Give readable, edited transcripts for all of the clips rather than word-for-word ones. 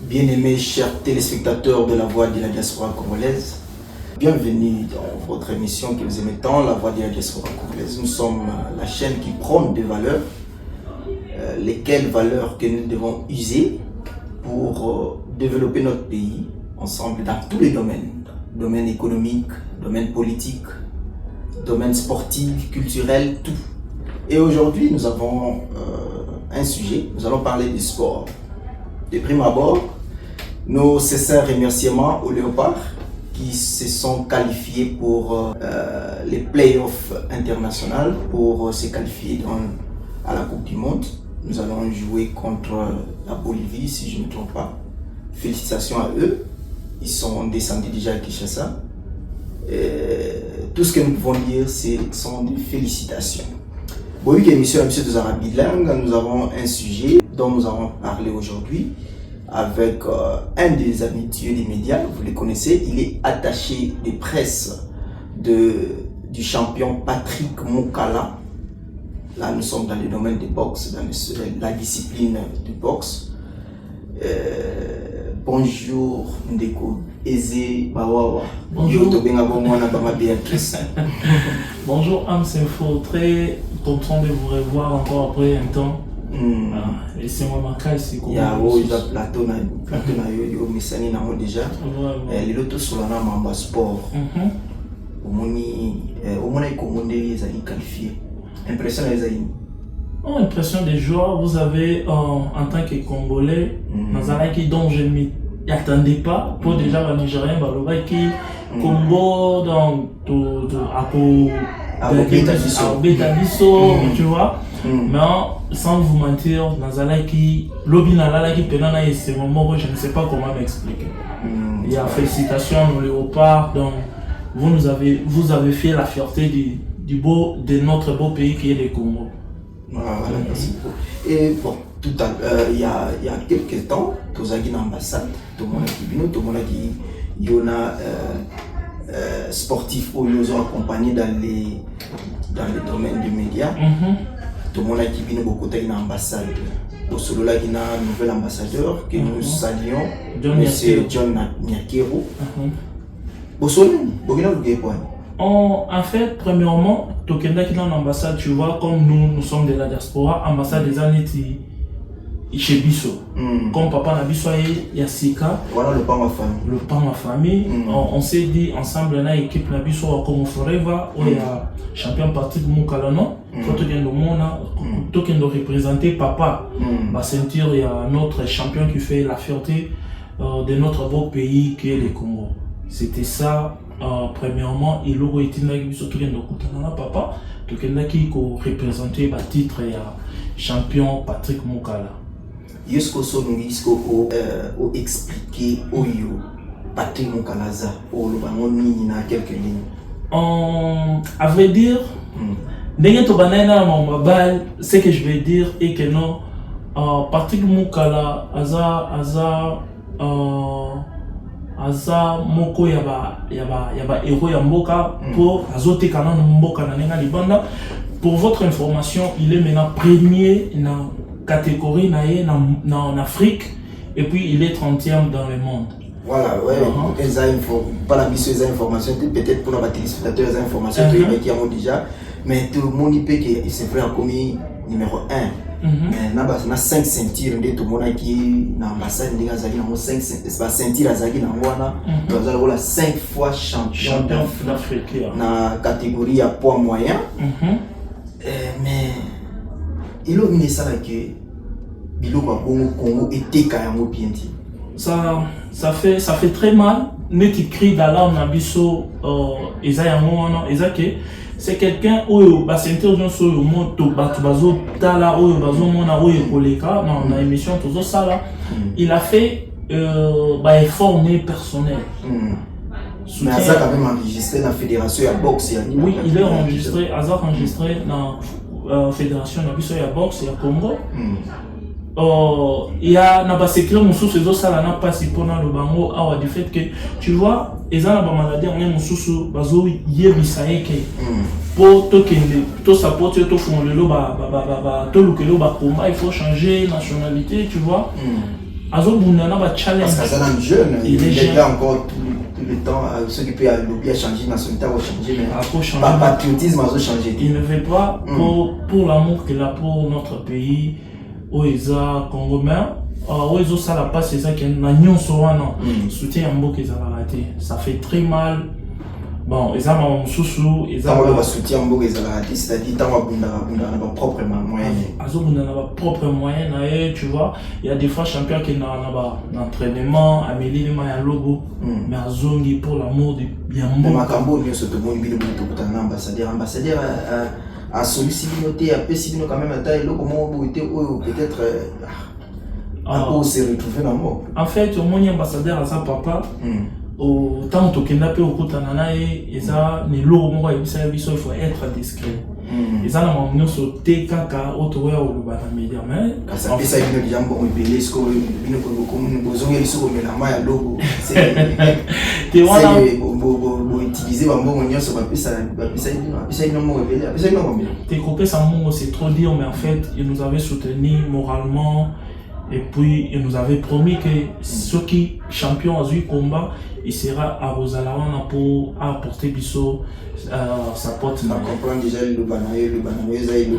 Bien-aimés chers téléspectateurs de la Voix de la diaspora congolaise, bienvenue dans votre émission que vous aimez tant, la Voix de la diaspora congolaise. Nous sommes la chaîne qui prône des valeurs, lesquelles valeurs que nous devons user pour développer notre pays ensemble dans tous les domaines. Domaine économique, domaine politique, domaine sportif, culturel, tout. Et aujourd'hui, nous avons un sujet, nous allons parler du sport. De prime abord, nos sincères remerciements aux Léopards qui se sont qualifiés pour les playoffs internationaux, pour se qualifier à la Coupe du Monde. Nous allons jouer contre la Bolivie, si je ne me trompe pas. Félicitations à eux. Ils sont descendus déjà à Kinshasa. Tout ce que nous pouvons dire, ce sont des félicitations. Bon, oui, émission de Zara Bilingue, nous avons un sujet dont nous allons parler aujourd'hui avec un des habitués des médias, vous le connaissez, il est attaché de presse du champion Patrick Moukala. Là, nous sommes dans le domaine de boxe, dans la discipline du boxe. Bonjour Ndeko Eze Bawawa. Bonjour. Béatrice. Bonjour Amsenfo, très content de vous revoir encore après un temps. Et c'est moi Makai, c'est comment? Il y a un plateau au Messani déjà. Les lotos sur la Mamba Sport. Au moins, ils sont qualifiés. Impression les amis. Impression des joueurs, vous avez en tant que Congolais, dont je ne m'y attendais pas, pour déjà le Nigérien, qui Congo, tu vois. Mais sans vous mentir, c'est un moment où je ne sais pas comment m'expliquer. Il y a félicitations aux Léopards, donc vous avez fait la fierté de notre beau pays qui est le Congo. Voilà, merci beaucoup. Et bon, tout à l'heure, il y a quelques temps, tu as une ambassade, tout le monde qui y a sportifs où ils ont accompagné dans le domaine des médias. Tout le monde qui vient beaucoup d'une ambassade. Au solo là, il y a un nouvel ambassadeur que nous saluons, M. John Nyakero. Au solo, il y a un point. En fait, premièrement, Tokenda qui est dans l'ambassade, tu vois, comme nous sommes de la diaspora, ambassade des années chez Bisso. Comme papa n'a Bisso et Yassika. Voilà le pas ma famille. Le pas ma famille. On s'est dit ensemble, on a équipe n'a Bisso comme Forever, où il y a champion Patrick Moukala, non? Tokenda représenter papa. Va sentir, il y a notre champion qui fait la fierté de notre beau pays qui est le Congo. C'était ça. Premièrement, il a été surtout papa, qui représenté le titre champion Patrick Moukala. Est-ce que vous expliquer Patrick Moukala quelques lignes? À vrai dire, ce que je vais dire est que non, Patrick Moukala aza moko yaba héros ya mboka pour azote kana mboka na nenga libanda. Pour votre information, il est maintenant premier dans catégorie en Afrique et puis il est 30e dans le monde. Voilà, ouais, pas la mission des informations, peut-être pour nos téléspectateurs des informations qui ont déjà, mais tout le monde dit que c'est vrai comme numéro 1. Mais na 5 ceintures de tout le monde qui na ambassade de Gazali na 5 ceintures azaki na wana Gazali la 5 fois champion d'Afrique na catégorie à poids moyen. Mais il a mis ça là que biloko Congo était quand même bien dit. Ça fait très mal. Net cri d'alarme na biso c'est quelqu'un où ba sentir dans so moto batu bazo tala ou bazo mona ou koleka dans la émission tout ça là. Il a fait effort personnel. Mais Azak a même enregistré dans la fédération de boxe. Oui, il est enregistré, Azak enregistré dans la fédération de boxe et à Congo. Il y a un secret qui ça n'a pas si pour le bango du fait que tu vois ils ont la maladie on est mususu bazo yebisaye ke pour tokende to support to fond le ba to lukelo ba combat il faut changer nationalité tu vois Azobunda na ba challenge. Parce que ça un jeune, il est là encore tout le temps, ceux qui peuvent l'oublier changer de nationalité va changer, mais par patriotisme va changer. Il ne veut pas pour l'amour qu'il a pour notre pays, Oeza Congo, mais Oezo ça la passe c'est ça qui est n'agnon soana soutien en qu'ils a raté. Ça fait très mal. Bon, ils ont sousou, ils ont soutien en qu'ils a raté, c'est-à-dire dans leur propre moyen. Azobunda na ba propre moyen na tu vois, il y a des fois champions qui na ba entraînement, Amélie le maya logo, mais azongi pour l'amour de bien bon. Makambo ni soto bon bilo to na ambassadeur a sollicité a pessi quand même à logo mo était peut-être on s'est retrouvé dans mort. En fait, au moins ambassadeur à sa papa au temps où tu au Kotanana et ça, les lots, il faut être discret. Et ça, on a sauté caca autour de l'Ubanamédia. Mais ça fait ça, il y a un bon bébé, ce qu'on a besoin de se remettre la main à l'eau. C'est utiliser un bon oignon sur ma piste, ça non moins révélé. T'es coupé sans mot, c'est trop dire, mais en fait, il nous avait soutenu moralement. Et puis, il nous avait promis que ceux qui champion à ce combat, il sera à Rosalawana pour apporter Bisso sa porte. On comprend déjà le Banaye, le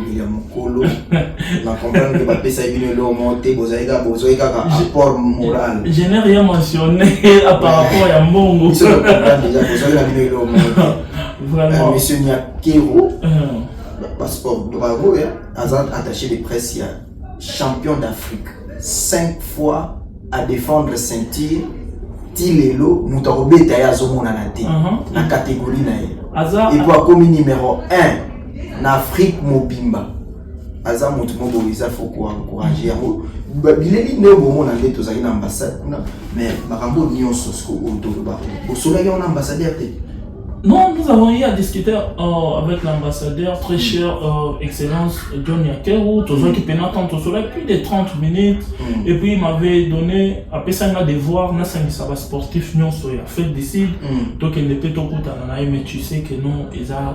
William Kolo. On comprend que Bapé Saïbine le monté, Bozaïga, apport moral. Je n'ai rien mentionné par rapport à Mbongo. Je comprends déjà, Bozaïga le monté. Vraiment. Monsieur Nyakero, passeport bravo, attaché de presse, il y a champion d'Afrique. 5 fois à défendre ceinture Tilelo Mutarobeta ya zomona na te na catégorie na ye et pour comme numéro 1 na Afrique mobimba aza mutu mobo isa faut encourager yango bileli ne bo mona ndeto za ina ambassade mais makambo nyonso sko autoba osola ya ambassadeur te. Non, nous avons eu à discuter avec l'ambassadeur, très cher Excellence John Yakeru, qui peut attendre plus de 30 minutes. Et puis il m'avait donné, après ça, il m'a devoir, ça va sportif, nous sommes fait décide. Donc il ne peut pas mais tu sais que non, ils ont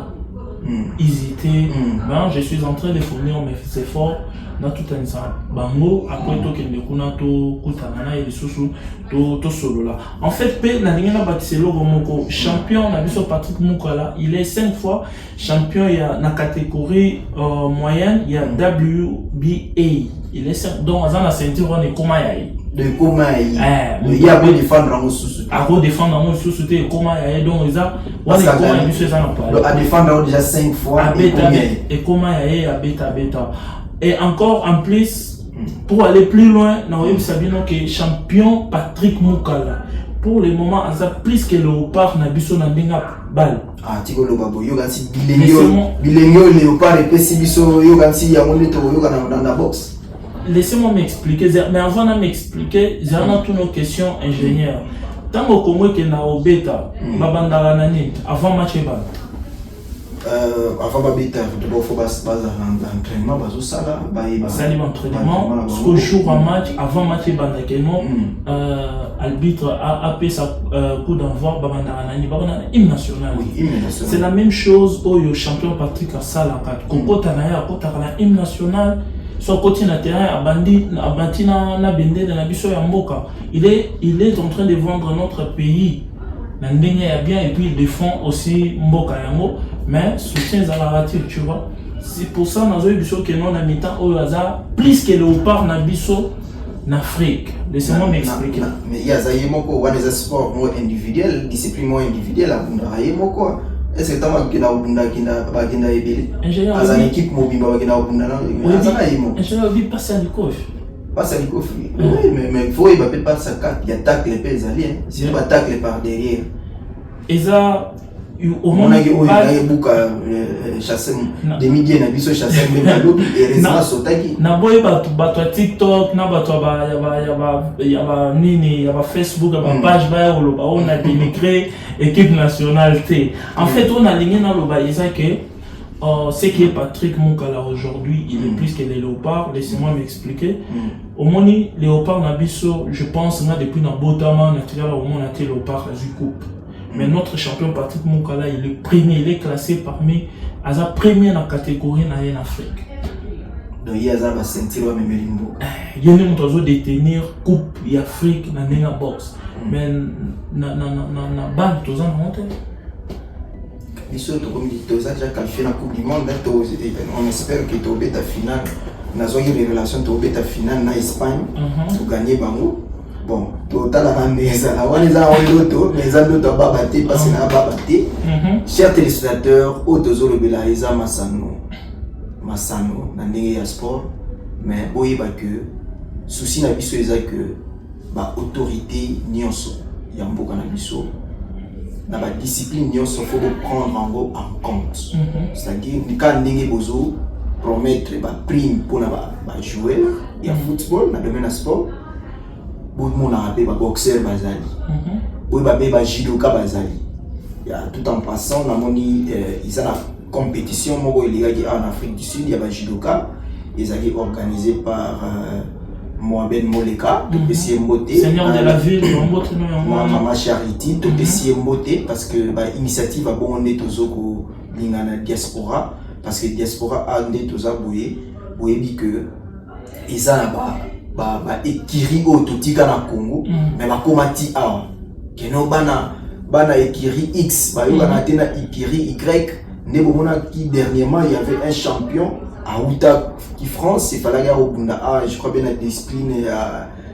hésité. Ben, je suis en train de fournir mes efforts. Na tout un ça bango après to kende kuna to kutanana et susu to solo là en fait pe na lingena batiselo gomoko champion na biso Patrick Mukala il est 5 fois champion il y a na catégorie moyenne il y a WBA il est 5 donc dans la ceinture on est comment yayi de comment yayi il y a beau défendre en susu à beau défendre en susu te comment yayi donc ça on est comment biso ça na pas à défendre déjà 5 fois et comment yayi à beta et encore en plus, pour aller plus loin, nous avons que champion Patrick Mukala. Pour le moment, il y a plus que Léopard n'a biso na ndinga bal. Ah, tiko lo babo yo gansi bilengo Léopard et pesi biso yo gansi ya moneto yo dans la boxe. Laissez-moi m'expliquer, mais avant de m'expliquer, j'ai toutes nos questions ingénieurs. Tant que comme que na obeta, babanda nani avant match bal. Avant Babita, il faut l'entraînement, l'entraînement, parce qu'au jour en match, avant match l'arbitre a fait sa coup d'envoi, hymne national. C'est la même chose au champion Patrick Assala, quand hymne national, soit côté na terrain, abandi na bende na biso ya mboka. Il est en train de vendre notre pays. Bien et puis il défend aussi Mboka Yango, mais soutien à la rature, tu vois. C'est pour ça que nous avons que non habitant au hasard, plus que Léopard na biso en Afrique. Laissez-moi m'expliquer. Mais il y a des sports individuels, discipline individuelle, est-ce que tu as une équipe mobile passer à l'école. Pas ça, oui, mais il faut pas ça il attaque les pays alliés, sinon il attaque par derrière. Et ça, au moins, il y a beaucoup de chasser des milliers de chasser même à l'eau et résident Sotaki. Na boy batwa TikTok, na batwa yaba nini, yaba Facebook, yaba page ba oloba on a dénigré équipe nationale T. En fait, on a ligné na loba isa que ce qui est Patrick Mukala aujourd'hui, il est plus que les léopards. Laissez-moi m'expliquer. Au moins, les léopards Nabiso, je pense, depuis Nabotama, au moins, on a été léopard à coupe. Mais notre champion Patrick Mukala, il est premier, il est classé parmi les premiers dans la catégorie en Afrique. donc il y a ça va sentir wa memeli mboka il y a des gens détenir coupe d'Afrique na nenga box mais na ban tous en monte biso to comme dit toza déjà qualifié la coupe du monde on espère que to beta finale na zo une relation to beta finale na Espagne to gagner bango bon total la mesa la wana za on mais za d'autres ba baté parce que na ba baté chers téléspectateurs au tozo le belaiza masano na ndenge ya sport mais boyeba que souci na biso eza que ba autorité nyonso ya mboka na biso na ba discipline nyonso faut prendre en compte c'est-à-dire ni ka ndenge bozo promettre ba prime pour na ba joueur ya football na domaine sport bon mon appel ba boxeur bazali boyeba be ba judoka bazali ya tout en passant na moni ils a la compétition moko ilingaki en Afrique du Sud, il y a un judoka, ils ont été organisés par Mohamed Moleka, de PC Mboté. Seigneur de la ville, Maman Charity, de PC Mboté, parce que l'initiative a bon on tozoko lingana diaspora, parce que diaspora a on toza boué dit que ils ont ba ekiri o totika na Congo, mais ba komati a que no bana ekiri X, ba yo na tena ekiri Y. Qui dernièrement il y avait un champion à Outa qui France, il fallait au Bunda je crois bien la discipline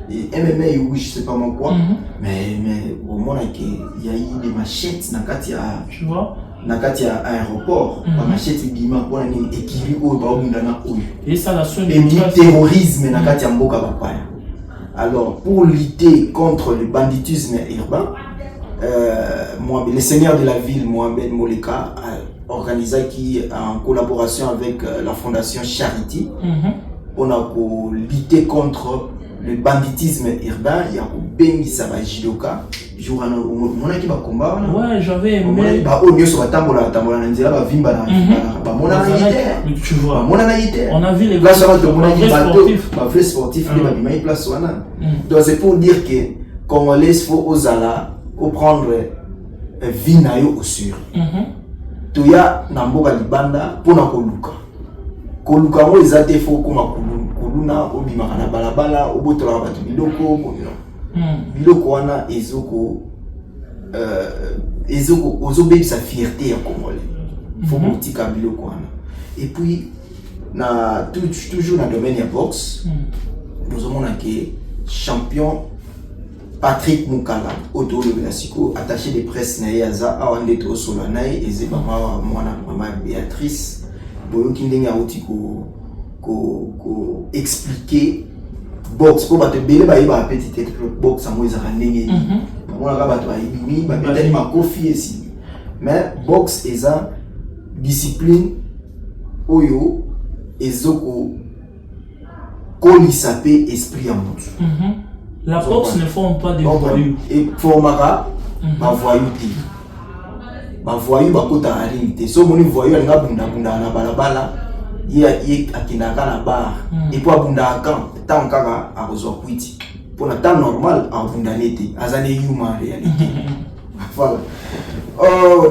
MMA ou je sais pas moi quoi mais au moment il y a eu des machettes na katia tu vois na katia aéroport ba machette bima pour ni ekiri o ba Bunda na o et ça la sonne et du terrorisme na katia mboka ba. Alors pour lutter contre le banditisme urbain le seigneur de la ville Mohamed Moleka organisé qui en collaboration avec la fondation Charity on a lutter contre le banditisme urbain il y a bengi saba jidoka jour na mona ki ba combat ouais j'avais aimé ba o nyoso batambola na nzela ba vimba na ba mona na ité tu vois mona na ité on a vu les vrais sportifs ba vrais sportifs les ba bimai place wana donc c'est pour dire que Congolais faut osala au prendre vie na yo au sûr tuya na mboka libanda pona koluka ngo ezate fo koma kuluna obimaka na balabala obotola bato biloko wana ezoko ozobebisa fierté ya Congolais faut botika biloko wana et puis na toujours na domaine ya boxe nous avons que champion Patrick Mukala, attaché de presse na yaza awande to solanai eze mama mama Béatrice boyo kindenge auti ko expliquer box pour bato belé ba yeba petite box amo ezaka ndenge mona ka bato ayibimi ba betani makofi esi mais box eza discipline oyo ezoko kolisa pe esprit ya mutu. La boxe ne forme pas des voyous. Et formera ma voyouté. Ma voyou ba kota réalité. So moni voyou nga bunda na balabala ye akinaka na bar. Et pour bunda kan tant kaka a rezo kwiti. Pour na temps normal en bunda nete azane human réalité. Voilà.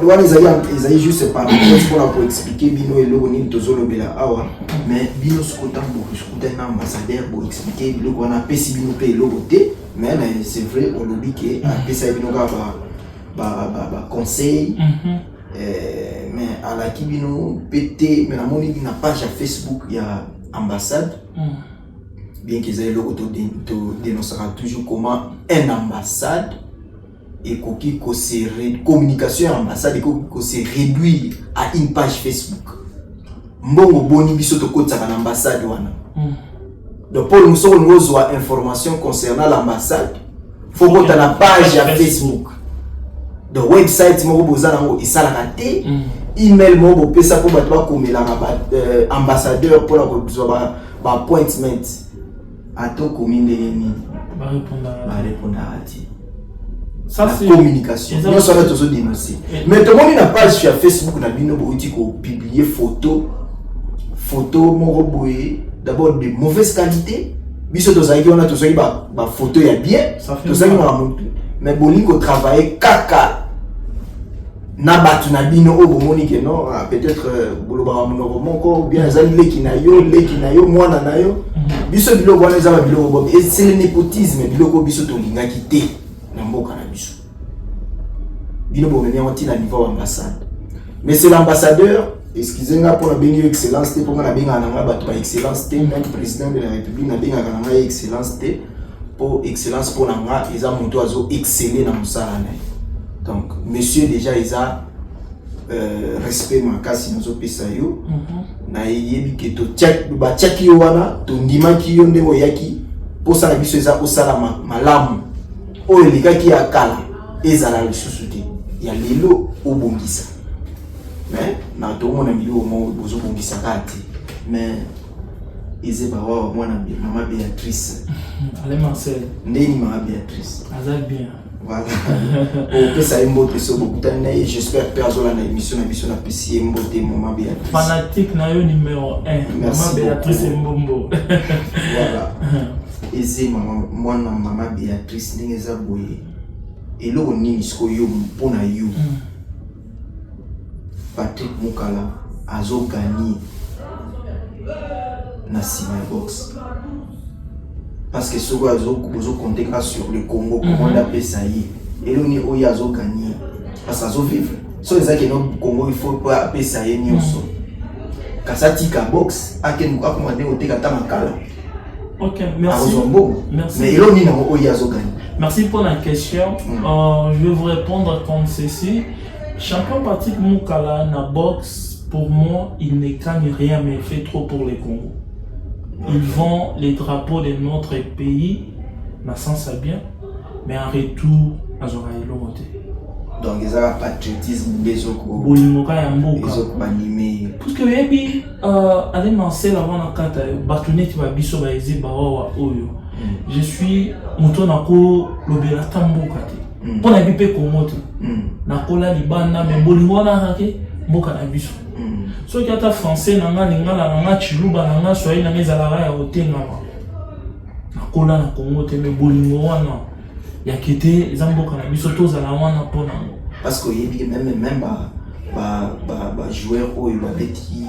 Douane ils juste par pour expliquer bino eloko ni tozolo bela awa mais bino skotan un ambassadeur pour expliquer biloko wana pesi bino pe eloko te mais c'est vrai au lobby que pesa bino ka ba conseil mais à la kibino pété mais la moni na page à Facebook il y a ambassade bien qu'ils aient eloko to dénoncera toujours comment un ambassade et qui communication ambassade et qui se réduit à une page Facebook. Mbongo boni biso to kotsa na ambassade wana. Donc pour nous avoir information concernant l'ambassade, faut que la page à Facebook. The website mo bozana ngo isala kate, email mo bo pesa pour batwa komela na ambassadeur pour la ba appointment. Ato kominde ni ba répondre à ti. Ça la c'est communication. Nous sommes tous dénoncés. Mais tout le monde n'a pas sur Facebook na bino boiti ko publier photo mon roboé d'abord de mauvaise qualité. Biso to zaiki on a to zaiki ba photo ya bien. To zaiki na mais bolingo travailler kaka na batu na bino o bomoni ke non peut-être boloba monoko moko bien ezali leki na yo mwana na yo biso biloko wana eza biloko bob et c'est le népotisme biloko biso tolingaki te na mboka na biso bino bomeni on tient à niveau ambassade mais c'est l'ambassadeur excusez-moi pour la bengi excellence te pour na benga na batu ba excellence te même président de la république na benga na excellence te pour excellence pour nga eza moto azo exceller na musala na. Donc, monsieur déjà il a respect makasi nazo pesa yo na yebi ke to check ba check yo wana to ndima ki yo ndemo yaki posa na biso eza osala malamu o elikaki akala ezala lisusu te ya lelo obongisa mais na to mona milio mo bozo bongisa kati mais eze ba wa mwana mama Béatrice allez Marcel ndeni mama Béatrice azal bien. Voilà. Au ça mbote so bokutana et j'espère perso la émission na PC mbote maman Béatrice. Fanatique na yo numéro 1. Maman Béatrice Mbombo. Voilà. Et c'est maman Béatrice ndengeza boye. Et lo ni sko yo mpona yo. Patrick Mukala azo gagné na Sima Box. Parce que ce que vous comptez sur le Congo, comment on appelle ça y est. Et là, on y a gagné. Parce que ça vivre. Si on dit que le Congo, il faut pas appeler ça y est. Quand ça tika box, à quel moment on a dit ok, merci. Merci. Mais là, on y a gagné. Merci pour la question. Je vais vous répondre comme ceci. Champion Patrick Mukala na boxe, pour moi, il ne gagne rien, mais il fait trop pour le Congo. Ils vont les drapeaux de notre pays, ma sens ça bien, mais en retour, à Zoraïlo Moté. Donc, ils ont un patriotisme des Oko. Bolimoka Yamboka. Ils ont animé. Parce que, oui, allez lancer avant la carte, bâtonnet, tu vas biso, va ezi, bawa, oyo. Je suis, Moutonako, l'obéla tamboka. Pour la bipé komote. Nakola libana, mais bolimoka, mboka na biso. So qui est français nanga lingala nanga chiluba nanga soyi nanga ezalaka ya otenga na kola na Congo te me bolingo wana ya kete ezamboka na biso tozala wana pona parce que yebi même ba joueur oyo babeti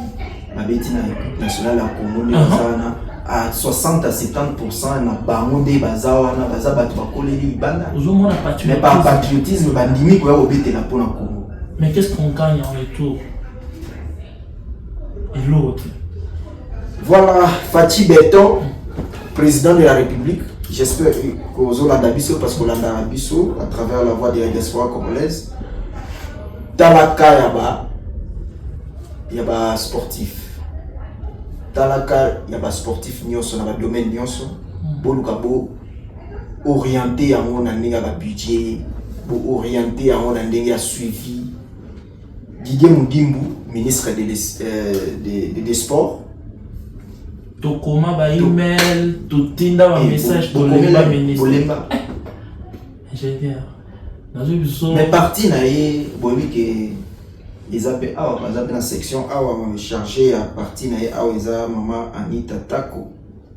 na équipe nationale ya Congo ndezana à 60 à 70% na bango nde bazawa na baza bato bakoleli libanda ozomona patriotisme mais pas patriotisme bandimi ko ya obetela pona Congo. Mais qu'est-ce qu'on gagne en retour? Et l'autre. Voilà, Fatih Beton, président de la République. J'espère que vous avez l'Adabiso parce que vous avez l'Adabiso à travers la voix de la diaspora congolaise. Talaka yaba sportif. Talaka yaba sportif nyonso dans le domaine nyonso. Bolukabo orienté à mon année à budget, orienté à mon année à suivi. Didier Moudimbu, ministre des Sports. Tokoma ba email, totinda ba message pour le ministre. Ingénieur. Mais parti na ye bobi que ils appellent la section awa chargé à parti na ye awa eza maman Anita Tako.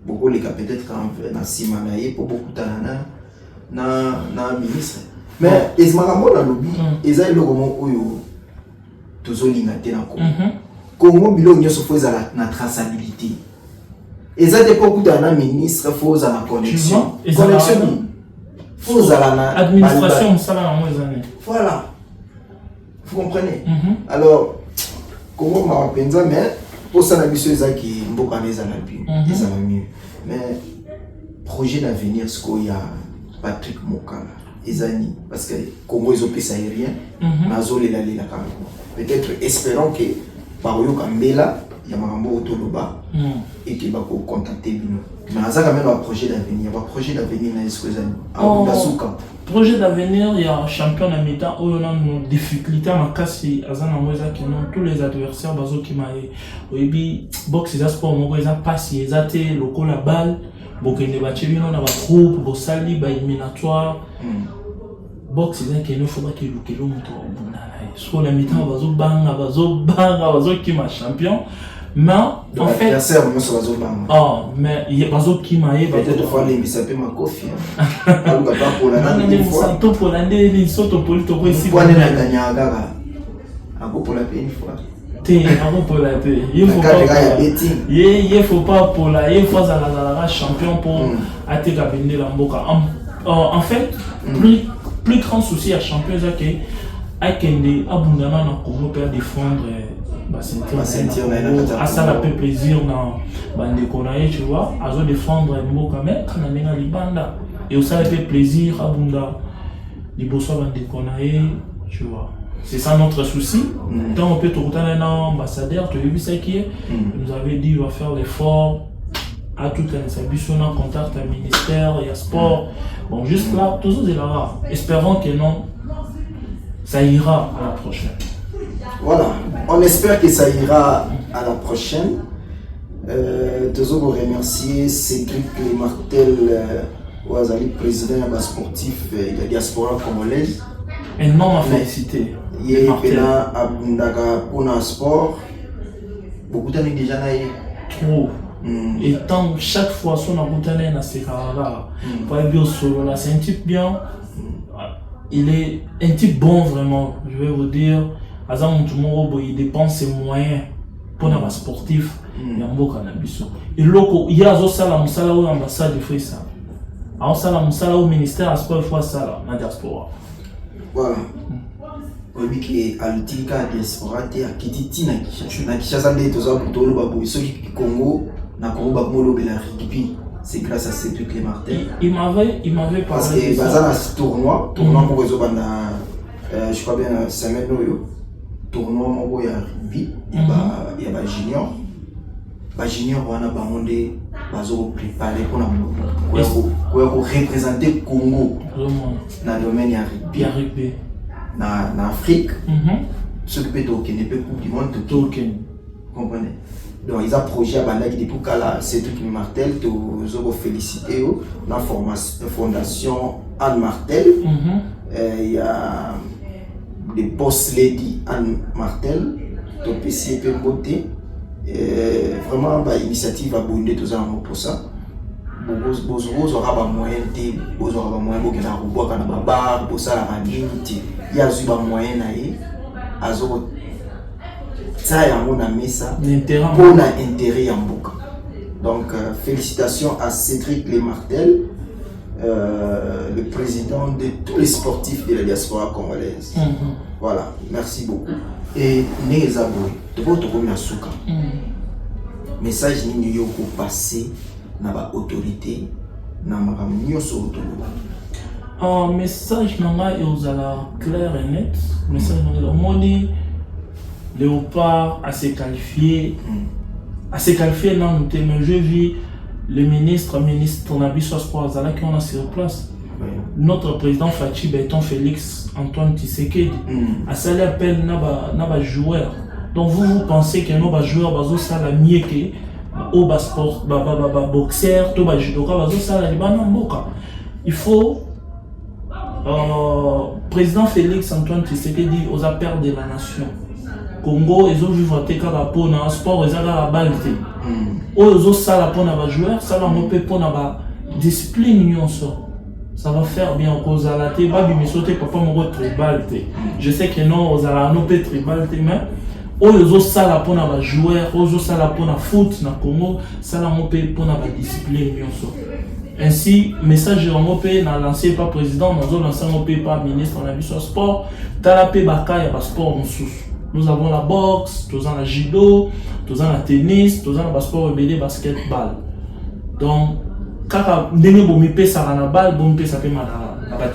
Beaucoup les peut-être quand na sima na ye pour beaucoup tanana na ministre. Mais ezmaramola lobby, eza le roman oyo tozolinga te na Congo. Congo bilo nyonso faut na traçabilité. Eza de beaucoup na ministre faut la connexion. Connexion. Faut na administration ça na moizane. Voilà. Vous comprenez? Alors Congo ma penza mais pour ça na biso ezaki mboka neza na bien. Ça va mieux. Mais projet d'avenir ce qu'il y a Patrick Mukala ezani parce que Congo ils ont pris aérien nazo lela peut-être espérons que Baroyo Kambela ya makambo otoloba et que bako contacter bino mais azaka même un projet d'avenir na eskozani abundasuka projet d'avenir il y a champion na meta oyo na difficulté makasi azana moza que non tous les adversaires bazo ki maé oyebi boxe za sport moko eza passe ezate lokola balle bokende bachebino na ba groupe bosali ba éliminatoire boxe eza que ne faut pas que lukelo moto bundana sur la mi-temps bazo qui ma champion mais en fait l'adversaire bazo banga mais il y a bazo qui ma peut-être fois les misape ma kofi aluka pas pour la nani santo pour l'année ni soto polito ko ici pour na gagner gaga pour la paix une fois. Il faut pas pour la champion pour atteindre la Mboka. En fait, plus grand souci à champion c'est que Akende abondamment na Congo peut défendre ça la fait plaisir dans bande konaye tu vois azo défendre Mboka mais quand on est libanda et ça fait plaisir abunda liboso bande konaye tu vois. C'est ça notre souci. Quand on peut trouver un ambassadeur, tu as vu ça qui est. Il nous avait dit qu'il va faire l'effort à tout un service, on a contact avec le ministère, il y a sport. Bon, juste là, tout ça c'est là. Espérons que non, ça ira à la prochaine. Voilà, on espère que ça ira à la prochaine. Toujours vous remercier Cédric Martel, président de la sportif de la diaspora congolaise. Un nom à féliciter. Il y a un sport. Beaucoup d'années déjà. Trop. Et tant chaque fois son aboutanné na sekara pas bio solo là c'est un type bien. Il est un type bon vraiment. Je vais vous dire. Azam Tumoro il dépense ses moyens pour les sportifs. Yambo Kanabiso. Et loko il y a zosala musala ou ambassade de Frissa. Alors ça la musala au ministère à sport fois ça là na diaspora. Voilà. Oui, qui a l'utilité de diaspora, qui a quitté na Kinshasa de tous les pour le ceux qui Congo, na Congo bakmolo bela rugby. C'est grâce à ces trucs les Martin. Il m'avait parlé. Parce que bazar un tournoi pour résoudre je crois bien semaine tournoi mon boy rugby, il y a junior. Ba junior wana ba monde bazo préparer pour représenter Congo dans le domaine du rugby na Afrique. Ceux qui peuvent tourner peut coupe du monde token comprenez. Donc ils ont projet à banda qui pour là c'est tout qui Martel to zo féliciter na fondation Anne Martel. Il y a des boss lady Anne Martel to PCP beauté. Vraiment bah initiative à bonner tous en pour ça. Vous aura moyen de vous aura moyen pour que la robo kana baba pour ça la radio il y a eu moyen naé azo ça ya mon ami ça pour l'intérêt en bouc. Donc félicitations à Cédric Lemartel, le président de tous les sportifs de la diaspora congolaise. Voilà, merci beaucoup. Et Nezaboué, de votre remerciement. Message ni yo ko passer na ba autorité na makamnyo so autonomie. Message nanga ezala clair et net. Message nanga moni Léopard à se qualifier dans le thème. Je vis le ministre Nabiso Sport Azala qui on a sur place. Notre président Fachi Béton Félix Antoine Tshisekedi a salé appel naba joueur. Donc vous pensez que nos joueurs bazo sala mieux que au sport boxeur to ba judoka bazo sala libana mboka. Il faut président Félix Antoine Tshisekedi aux appels de la nation. Congo ils ont vivre tekaka pona sport ezala la balle. Ozo sala pona ba joueur sala mopé pona ba discipline nyonso. Ça va faire bien cause à la té babi misote papa mo tribal té. Je sais que non aux ala no pe tribal té mais ozo sala pona ba joueur ozo sala pona foot na Congo sala mopé pona ba discipline nyonso. Ainsi message mopé na lancé par président nous avons lancé mopé par ministre on a vu sur sport tala pe baka ya ba sport sous. Nous avons la boxe, nous avons la judo, nous avons la tennis, nous avons le sport BD basketball. Donc quand on balle,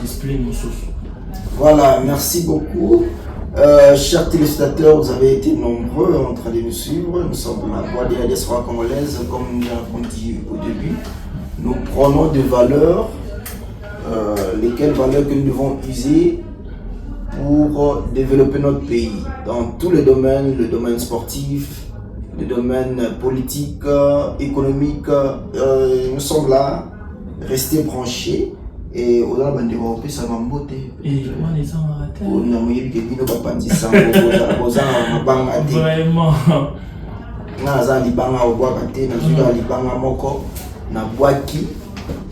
discipline. Voilà, merci beaucoup. Chers téléspectateurs, vous avez été nombreux en train de nous suivre. Nous sommes dans la voie de la diaspora congolaise, comme nous l'avons dit au début. Nous prenons des valeurs, lesquelles valeurs que nous devons user pour développer notre pays dans tous les domaines, le domaine sportif, le domaine politique, économique. Nous sommes là, restés branchés et au-delà de l'Europe, ça va m'botter. Et moi, les gens arrêtent. On a moyen que nous pas dit ça. Vraiment. Naza libanga au bois kate, nazuka libanga moko, na boaki,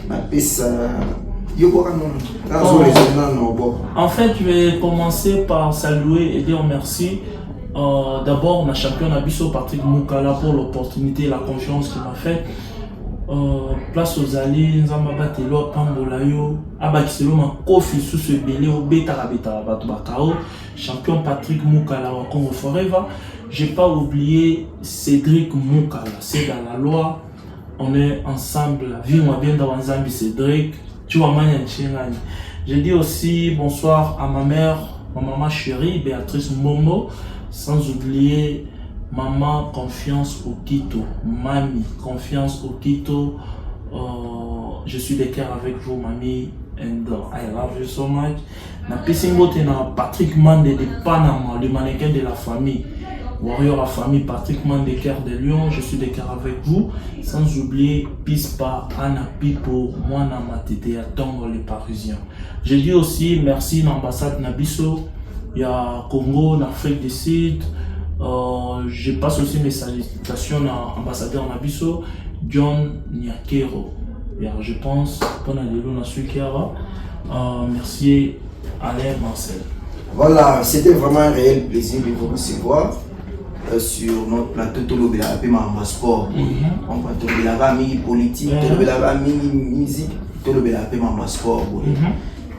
na pesa. Yo boka non. Nazo les gens non bois. En fait, je vais commencer par saluer et dire merci. D'abord, on a champion Abisso Patrick Moukala pour l'opportunité et la confiance qu'il m'a fait. Place aux alliés, Nzamba Batelo, Pambolayo, Abakiselo, ma Kofi sous ce belé au Beta Batubakao, champion Patrick Moukala, Congo Forever. J'ai pas oublié Cédric Moukala, c'est dans la loi. On est ensemble, la vie m'a bien dans Nzambi Cédric, tu vois, je dis aussi bonsoir à ma mère, ma maman chérie, Béatrice Momo, sans oublier maman Confiance au Quito, mamie Confiance au Quito. Je suis de cœur avec vous, mamie, and I love you so much. Na Pissingote na Patrick Mande de Panama, le mannequin de la famille. Warrior à famille Patrick Mande de Cœur de Lion, je suis de cœur avec vous. Sans oublier Pispa, Anna Pipo, Moana Matete, Tongo les Parisiens. Je dis aussi merci à l'ambassade Nabiso, il y a Congo, l'Afrique du Sud. Je passe aussi mes salutations à l'ambassadeur Nabiso, John Nyakero. Je pense, pendant les jours, merci Alain Marcel. Voilà, c'était vraiment un réel plaisir de vous recevoir sur notre plateau Tolobela Pema Sport. On va Tolobela mi politique, Tolobela mi musique, Tolobela Pema Sport.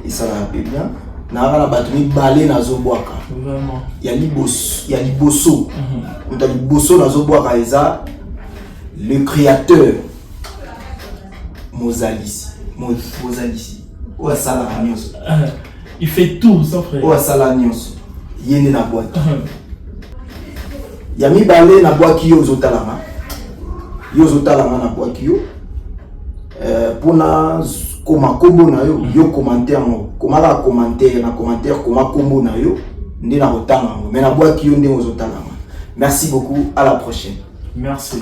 Et ça va bien. Nara batumi balé na zobwaka. Vraiment. Il y a liboso. On a liboso na zobwaka eza le créateur Mozalisi. Ou asala nyonso. Il fait tout, son frère. Ou asala nyonso. Yene na boîte. Ya mi balé na boîte yo zotalama. Yo zotalama na boîte yo. Pona comment combo na yo, yo commentaire no. Comment la commentaire na commentaire comment combo na yo ndi na otanga. Mais na boîte yo ndi ozotalama. Merci beaucoup, à la prochaine. Merci.